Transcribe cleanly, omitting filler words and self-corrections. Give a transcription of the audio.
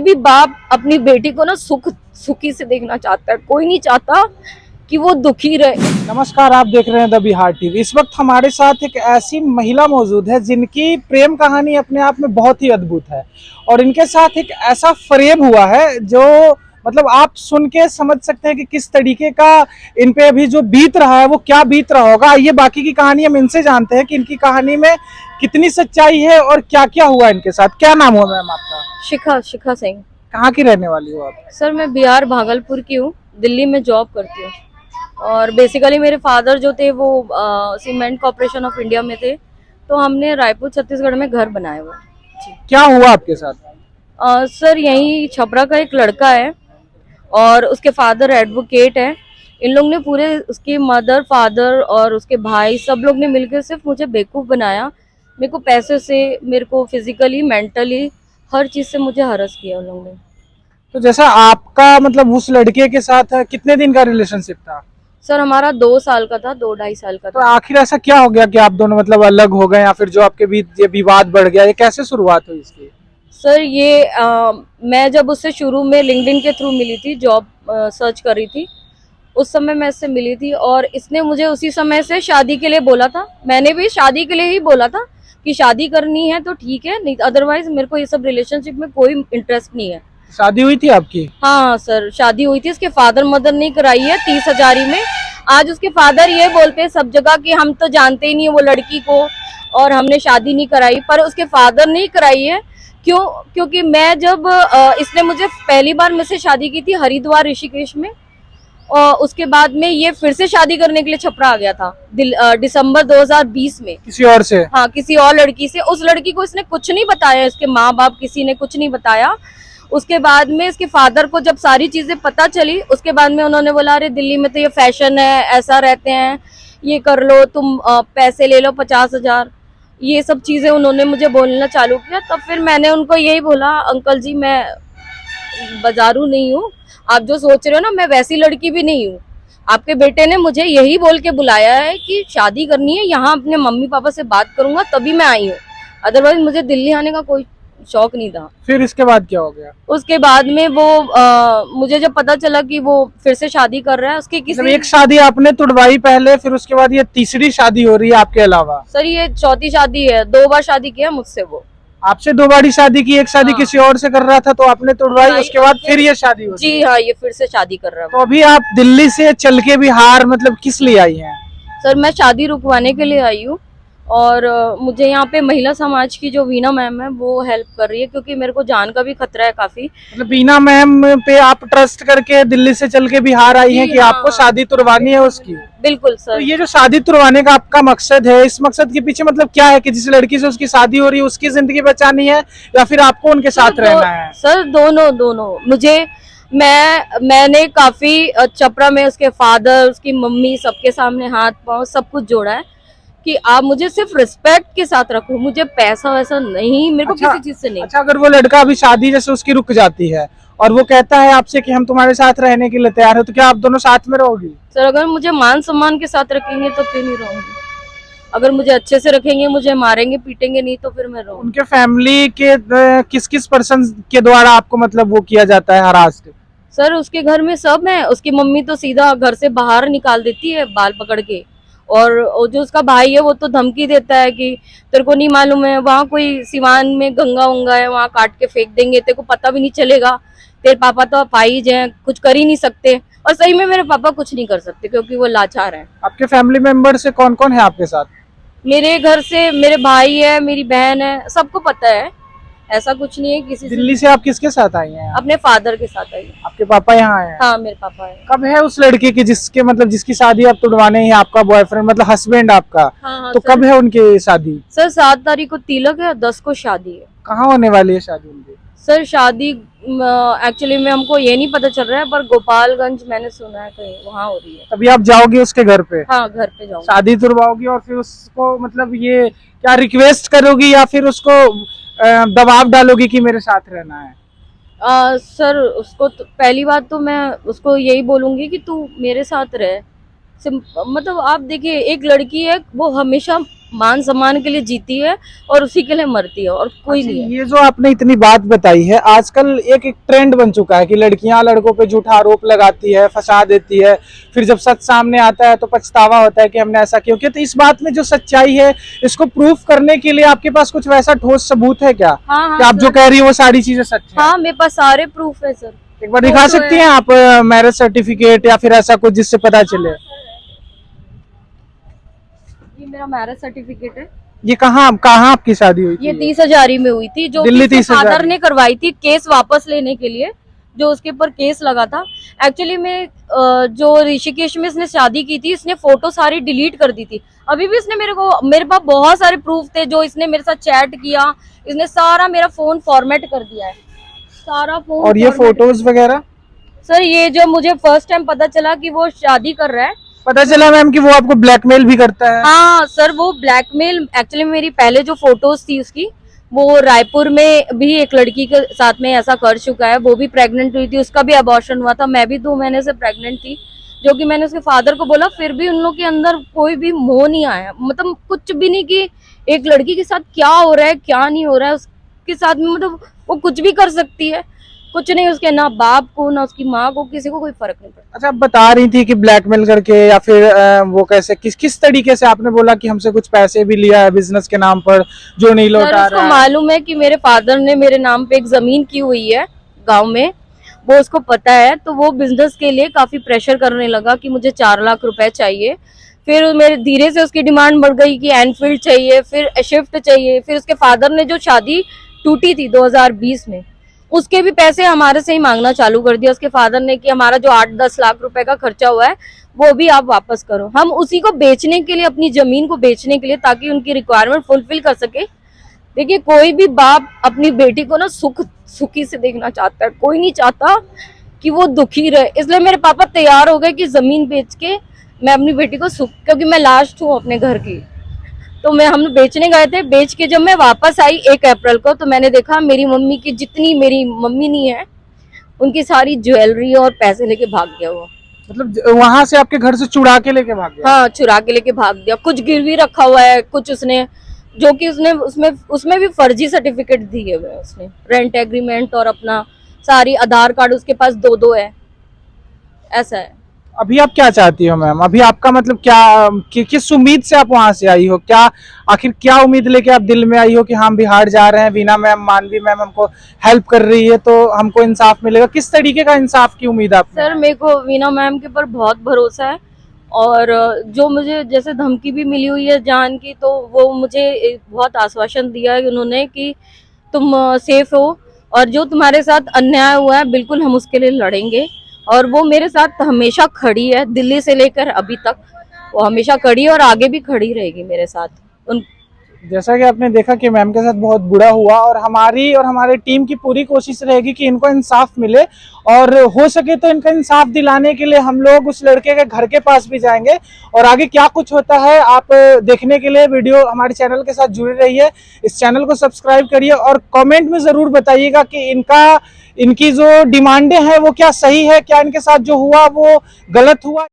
भी बाप अपनी बेटी को ना सुखी से देखना चाहता है, कोई नहीं चाहता कि वो दुखी रहे। नमस्कार, आप देख रहे हैं द बिहार टीवी। इस वक्त हमारे साथ एक ऐसी महिला मौजूद है जिनकी प्रेम कहानी अपने आप में बहुत ही अद्भुत है और इनके साथ एक ऐसा फ्रेम हुआ है जो मतलब आप सुन के समझ सकते हैं कि किस तरीके का इन पे अभी जो बीत रहा है वो क्या बीत रहा होगा। ये बाकी की कहानी हम इनसे जानते हैं कि इनकी कहानी में कितनी सच्चाई है और क्या क्या हुआ इनके साथ। क्या नाम हुआ मैम आपका? शिखा सिंह। कहाँ की रहने वाली हो आप? सर मैं बिहार भागलपुर की हूँ, दिल्ली में जॉब करती हूँ। और बेसिकली मेरे फादर जो थे वो सीमेंट कॉर्पोरेशन ऑफ इंडिया में थे, तो हमने रायपुर छत्तीसगढ़ में घर बनाया हुआ। क्या हुआ आपके साथ? सर यही छपरा का एक लड़का है और उसके फादर एडवोकेट है। इन लोग ने पूरे उसकी मदर फादर और उसके भाई सब लोग ने मिलकर सिर्फ मुझे बेवकूफ़ बनाया। मेरे को पैसे से, मेरे को फिजिकली मेंटली हर चीज़ से मुझे हरस किया उन लोगों ने। तो जैसा आपका मतलब उस लड़के के साथ कितने दिन का रिलेशनशिप था? सर हमारा 2 साल का था, 2 ढाई साल का तो था। आखिर ऐसा क्या हो गया कि आप दोनों मतलब अलग हो गए या फिर जो आपके बीच ये विवाद बढ़ गया, ये कैसे शुरुआत हुई इसकी? सर ये मैं जब उससे शुरू में लिंक्डइन के थ्रू मिली थी, जॉब सर्च कर रही थी, उस समय मैं इससे मिली थी और इसने मुझे उसी समय से शादी के लिए बोला था। मैंने भी शादी के लिए ही बोला था कि शादी करनी है तो ठीक है, नहीं अदरवाइज मेरे को ये सब रिलेशनशिप में कोई इंटरेस्ट नहीं है। शादी हुई थी आपकी? हाँ सर, शादी हुई थी। उसके फादर मदर ने कराई है 30,000 में। आज उसके फादर ये बोलते हैं सब जगह कि हम तो जानते ही नहीं वो लड़की को और हमने शादी नहीं कराई, पर उसके फादर ने ही कराई है। क्यों? क्योंकि मैं जब इसने मुझे पहली बार मुझसे शादी की थी हरिद्वार ऋषिकेश में, और उसके बाद में ये फिर से शादी करने के लिए छपरा आ गया था दिसंबर 2020 में किसी और से? हाँ, किसी और लड़की से। उस लड़की को इसने कुछ नहीं बताया, इसके माँ बाप किसी ने कुछ नहीं बताया। उसके बाद में इसके फादर को जब सारी चीजें पता चली, उसके बाद में उन्होंने बोला अरे दिल्ली में तो ये फैशन है, ऐसा रहते हैं, ये कर लो तुम, पैसे ले लो 50,000, ये सब चीजें उन्होंने मुझे बोलना चालू किया। तब फिर मैंने उनको यही बोला अंकल जी मैं बाजारू नहीं हूँ, आप जो सोच रहे हो ना मैं वैसी लड़की भी नहीं हूँ। आपके बेटे ने मुझे यही बोल के बुलाया है कि शादी करनी है, यहाँ अपने मम्मी पापा से बात करूंगा तभी मैं आई हूँ, अदरवाइज मुझे दिल्ली आने का कोई शौक नहीं था। फिर इसके बाद क्या हो गया? उसके बाद में वो मुझे जब पता चला कि वो फिर से शादी कर रहा है, उसके मतलब किसी एक शादी आपने तुड़वाई पहले, फिर उसके बाद ये तीसरी शादी हो रही है आपके अलावा? सर ये चौथी शादी है, 2 बार शादी किया मुझसे वो। आपसे 2 बारी शादी की, एक शादी हाँ। किसी और से कर रहा था तो आपने तुड़वाई, उसके बाद फिर ये शादी हो रही जी है। हाँ, ये फिर से शादी कर रहा है। तो अभी आप दिल्ली से चल के बिहार मतलब किस लिए आई हैं? सर मैं शादी रुकवाने के लिए आई हूँ और मुझे यहाँ पे महिला समाज की जो वीना मैम है वो हेल्प कर रही है, क्योंकि मेरे को जान का भी खतरा है काफी। मतलब बीना मैम पे आप ट्रस्ट करके दिल्ली से चल के बिहार आई हैं कि हाँ। आपको शादी तुड़वानी है उसकी? बिल्कुल तो सर। ये जो शादी तुड़वाने का आपका मकसद है, इस मकसद के पीछे मतलब क्या है कि जिस लड़की से उसकी शादी हो रही है उसकी जिंदगी बचानी है या फिर आपको उनके साथ रहना है? सर दोनों दोनों मुझे, मैंने काफी छपरा में उसके फादर, उसकी मम्मी, सबके सामने हाथ पांव सब कुछ जोड़ा है कि आप मुझे सिर्फ रिस्पेक्ट के साथ रखो, मुझे पैसा वैसा नहीं, मेरे को अच्छा, किसी चीज से नहीं। अच्छा, अगर वो लड़का अभी शादी जैसे उसकी रुक जाती है और वो कहता है आपसे कि हम तुम्हारे साथ रहने के लिए तैयार हो, तो क्या आप दोनों साथ में रहोगी? सर अगर मुझे मान सम्मान के साथ रखेंगे तो क्यों नहीं रहूंगी, अगर मुझे अच्छे से रखेंगे, मुझे मारेंगे पीटेंगे नहीं तो फिर मैं रहूंगी। उनके फैमिली के किस किस पर्सन के द्वारा आपको मतलब वो किया जाता है हरास्ट? सर उसके घर में सब है, उसकी मम्मी तो सीधा घर से बाहर निकाल देती है बाल पकड़ के, और जो उसका भाई है वो तो धमकी देता है कि तेरे को नहीं मालूम है वहाँ कोई सिवान में गंगा उंगा है, वहाँ काट के फेंक देंगे, तेरे को पता भी नहीं चलेगा, तेरे पापा तो अपाहिज हैं, कुछ कर ही नहीं सकते। और सही में मेरे पापा कुछ नहीं कर सकते क्योंकि वो लाचार हैं। आपके फैमिली मेंबर से कौन कौन है आपके साथ? मेरे घर से मेरे भाई है, मेरी बहन है, सबको पता है, ऐसा कुछ नहीं है किसी से। दिल्ली से आप किसके साथ आई हैं? अपने फादर के साथ आई। आपके पापा यहाँ आए हैं? हाँ मेरे पापा है। कब है उस लड़के की जिसके मतलब जिसकी शादी आप तुड़वाने हैं, आपका बॉयफ्रेंड मतलब हस्बैंड आपका? हाँ तो सर। कब है उनकी शादी? सर 7 तारीख को तिलक है, 10 को शादी है। कहाँ होने वाली है शादी उनकी? सर शादी एक्चुअली में हमको ये नहीं पता चल रहा है, पर गोपालगंज मैंने सुना है कहीं वहाँ हो रही है। अभी आप जाओगे उसके घर पे? हाँ घर पे जाऊंगी। शादी तुड़वाओगी और फिर उसको मतलब ये क्या रिक्वेस्ट करोगी या फिर उसको दबाव डालोगी कि मेरे साथ रहना है? सर उसको तो, पहली बात तो मैं उसको यही बोलूंगी कि तू मेरे साथ रह, मतलब आप देखिए, एक लड़की है वो हमेशा मान सम्मान के लिए जीती है और उसी के लिए मरती है, और कोई नहीं है। ये जो आपने इतनी बात बताई है, आजकल एक ट्रेंड बन चुका है कि लड़कियां लड़कों पे झूठा आरोप लगाती है, फंसा देती है, फिर जब सच सामने आता है तो पछतावा होता है कि हमने ऐसा क्यों किया। तो इस बात में जो सच्चाई है, इसको प्रूफ करने के लिए आपके पास कुछ वैसा ठोस सबूत है क्या? हाँ कि आप जो कह रही है वो सारी चीजें सच है? हाँ, मेरे पास सारे प्रूफ है सर। एक बार दिखा सकती हैं आप मैरिज सर्टिफिकेट या फिर ऐसा कुछ जिससे पता चले? ये मेरा मैरिज सर्टिफिकेट है। ये कहाँ कहाँ आपकी शादी हुई थी? ये 30,000 में हुई थी, जो दिल्ली उसके 30,000 फादर ने करवाई थी केस वापस लेने के लिए, जो उसके ऊपर केस लगा था। एक्चुअली में जो ऋषिकेश में इसने शादी की थी, इसने फोटो सारी डिलीट कर दी थी। अभी भी इसने मेरे पास बहुत सारे प्रूफ थे, जो इसने मेरे साथ चैट किया, इसने सारा मेरा फोन फॉर्मेट कर दिया है, सारा फोन। और ये फोटोज वगैरह? सर, ये जो मुझे फर्स्ट टाइम पता चला कि वो शादी कर रहा है, पता चला मैम कि वो आपको ब्लैकमेल भी करता है? हाँ सर, वो ब्लैकमेल। एक्चुअली मेरी पहले जो फोटोज थी उसकी, वो रायपुर में भी एक लड़की के साथ में ऐसा कर चुका है, वो भी प्रेग्नेंट हुई थी, उसका भी अबॉर्शन हुआ था, मैं भी 2 महीने से प्रेग्नेंट थी, जो कि मैंने उसके फादर को बोला, फिर भी उन लोग के अंदर कोई भी मोह नहीं आया, मतलब कुछ भी नहीं कि एक लड़की के साथ क्या हो रहा है क्या नहीं हो रहा है उसके साथ में, मतलब वो कुछ भी कर सकती है, कुछ नहीं, उसके ना बाप को ना उसकी माँ को किसी को कोई फर्क नहीं पड़ता। अच्छा, आप बता रही थी कि ब्लैकमेल करके या फिर वो कैसे किस तरीके से? आपने बोला कि हमसे कुछ पैसे भी लिया है बिजनेस के नाम पर जो नहीं लौटा उसको रहा है। मालूम है कि मेरे फादर ने मेरे नाम पे एक जमीन की हुई है गांव में, वो उसको पता है, तो वो बिजनेस के लिए काफी प्रेशर करने लगा कि मुझे 4 लाख रुपए चाहिए। फिर मेरे धीरे से उसकी डिमांड बढ़ गई कि एनफील्ड चाहिए, फिर शिफ्ट चाहिए, फिर उसके फादर ने जो शादी टूटी थी 2020 में, उसके भी पैसे हमारे से ही मांगना चालू कर दिया उसके फादर ने, कि हमारा जो 8-10 लाख रुपए का खर्चा हुआ है वो भी आप वापस करो। हम उसी को बेचने के लिए, अपनी जमीन को बेचने के लिए, ताकि उनकी रिक्वायरमेंट फुलफिल कर सके। देखिए, कोई भी बाप अपनी बेटी को ना सुखी से देखना चाहता है, कोई नहीं चाहता कि वो दुखी रहे, इसलिए मेरे पापा तैयार हो गए कि जमीन बेच के मैं अपनी बेटी को सुख, क्योंकि मैं लास्ट हूँ अपने घर की, तो हम बेचने गए थे। बेच के जब मैं वापस आई 1 अप्रैल को, तो मैंने देखा मेरी मम्मी की, जितनी मेरी मम्मी नहीं है, उनकी सारी ज्वेलरी और पैसे लेके भाग गया वो। मतलब वहां से आपके घर से चुरा के लेके भाग गया? हाँ, चुरा के लेके भाग गया। कुछ गिरवी रखा हुआ है, कुछ उसने, जो कि उसने उसमें भी फर्जी सर्टिफिकेट दिए हुए हैं उसने, रेंट एग्रीमेंट और अपना सारी आधार कार्ड उसके पास 2-2 है, ऐसा है। अभी आप क्या चाहती हो मैम? अभी आपका मतलब क्या किस उम्मीद से आप वहां से आई हो? क्या आखिर क्या उम्मीद लेके आप दिल में आई हो कि हम बिहार जा रहे हैं, वीना मैम, मानवी मैम हमको हेल्प कर रही है तो हमको इंसाफ मिलेगा? किस तरीके का इंसाफ की उम्मीद आप? सर, मेरे को वीना मैम के ऊपर बहुत भरोसा है, और जो मुझे जैसे धमकी भी मिली हुई है जान की, तो वो मुझे बहुत आश्वासन दिया है उन्होंने कि तुम सेफ हो, और जो तुम्हारे साथ अन्याय हुआ है बिल्कुल हम उसके लिए लड़ेंगे, और वो मेरे साथ हमेशा खड़ी है, दिल्ली से लेकर अभी तक वो हमेशा खड़ी है और आगे भी खड़ी रहेगी मेरे साथ। जैसा कि आपने देखा कि मैम के साथ बहुत बुरा हुआ, और हमारी और हमारे टीम की पूरी कोशिश रहेगी कि इनको इंसाफ मिले, और हो सके तो इनका इंसाफ दिलाने के लिए हम लोग उस लड़के के घर के पास भी जाएंगे। और आगे क्या कुछ होता है आप देखने के लिए वीडियो हमारे चैनल के साथ जुड़े रहिए, इस चैनल को सब्सक्राइब करिए, और कमेंट में जरूर बताइएगा कि इनकी जो डिमांडें हैं वो क्या सही है, क्या इनके साथ जो हुआ वो गलत हुआ।